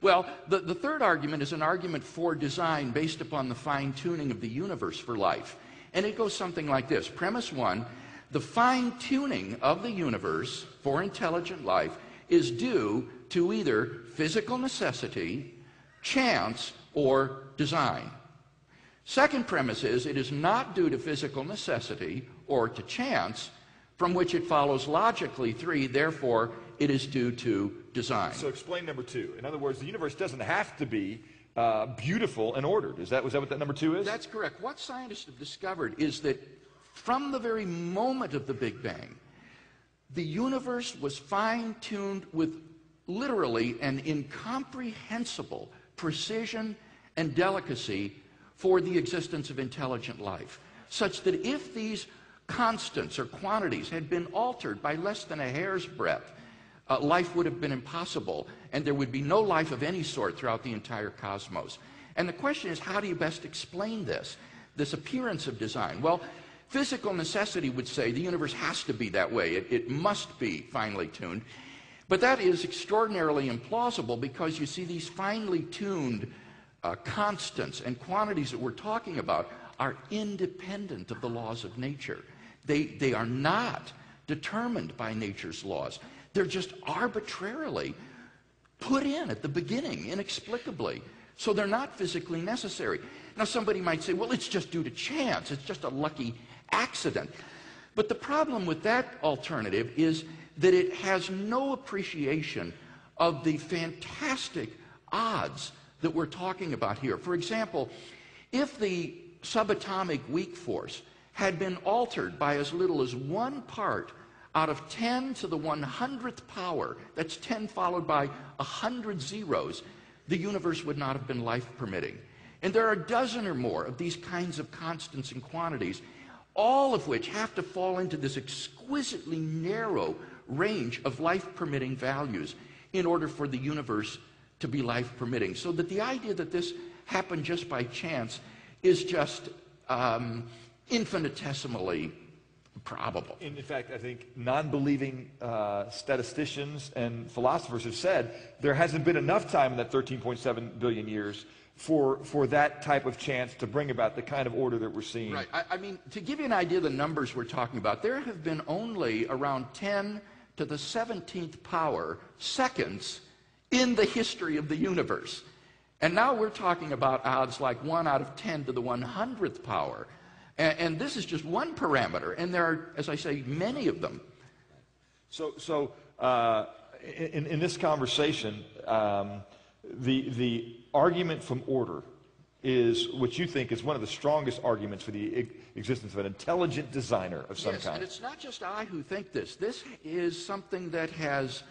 Well, the third argument is an argument for design based upon the fine-tuning of the universe for life. And it goes something like this. Premise one, the fine-tuning of the universe for intelligent life is due to either physical necessity, chance, or design. Second premise is it is not due to physical necessity or to chance, from which it follows logically, three, therefore, it is due to design. So explain number two. In other words, the universe doesn't have to be beautiful and ordered. Was that what that number two is? That's correct. What scientists have discovered is that from the very moment of the Big Bang, the universe was fine-tuned with literally an incomprehensible precision and delicacy for the existence of intelligent life, such that if these constants or quantities had been altered by less than a hair's breadth, life would have been impossible, and there would be no life of any sort throughout the entire cosmos. And the question is, how do you best explain this appearance of design? Well, physical necessity would say the universe has to be that way. It must be finely tuned. But that is extraordinarily implausible because you see these finely tuned constants and quantities that we're talking about are independent of the laws of nature. They are not determined by nature's laws. They're just arbitrarily put in at the beginning, inexplicably. So they're not physically necessary. Now somebody might say, well, it's just due to chance. It's just a lucky accident. But the problem with that alternative is that it has no appreciation of the fantastic odds that we're talking about here. For example, if the subatomic weak force had been altered by as little as 1 part out of 10 to the 100th power, that's 10 followed by 100 zeros, the universe would not have been life-permitting. And there are a dozen or more of these kinds of constants and quantities, all of which have to fall into this exquisitely narrow range of life-permitting values in order for the universe to be life-permitting. So that the idea that this happened just by chance is just infinitesimally probable. In fact, I think non-believing statisticians and philosophers have said there hasn't been enough time in that 13.7 billion years for that type of chance to bring about the kind of order that we're seeing. Right. I mean, to give you an idea of the numbers we're talking about, there have been only around 10 to the 17th power seconds in the history of the universe. And now we're talking about odds like 1 out of 10 to the 100th power. And this is just one parameter, and there are, as I say, many of them. So in this conversation, the argument from order is what you think is one of the strongest arguments for the existence of an intelligent designer of some kind. Yes, and it's not just I who think this. This is something that has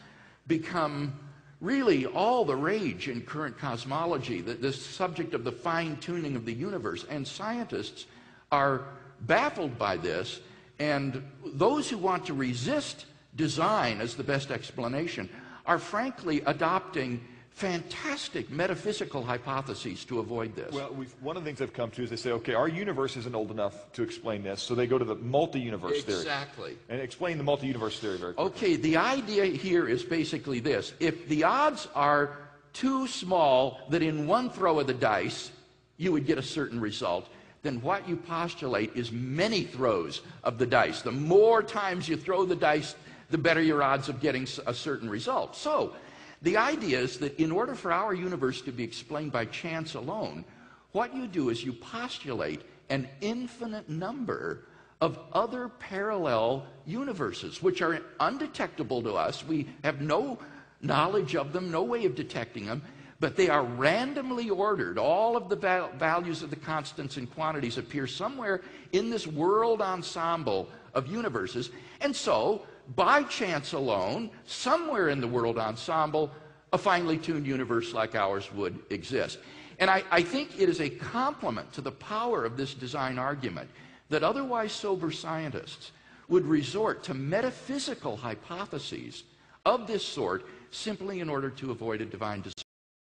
become really all the rage in current cosmology, this subject of the fine-tuning of the universe. And scientists are baffled by this, and those who want to resist design as the best explanation are frankly adopting fantastic metaphysical hypotheses to avoid this. Well, one of the things they've come to is they say, okay, our universe isn't old enough to explain this, so they go to the multi-universe theory. Exactly. And explain the multi-universe theory very quickly. Okay, the idea here is basically this. If the odds are too small that in one throw of the dice you would get a certain result, then what you postulate is many throws of the dice. The more times you throw the dice, the better your odds of getting a certain result. So, the idea is that in order for our universe to be explained by chance alone, what you do is you postulate an infinite number of other parallel universes, which are undetectable to us. We have no knowledge of them, no way of detecting them, but they are randomly ordered. All of the values of the constants and quantities appear somewhere in this world ensemble of universes. And so, by chance alone, somewhere in the world ensemble, a finely tuned universe like ours would exist. And I think it is a compliment to the power of this design argument that otherwise sober scientists would resort to metaphysical hypotheses of this sort simply in order to avoid a divine design.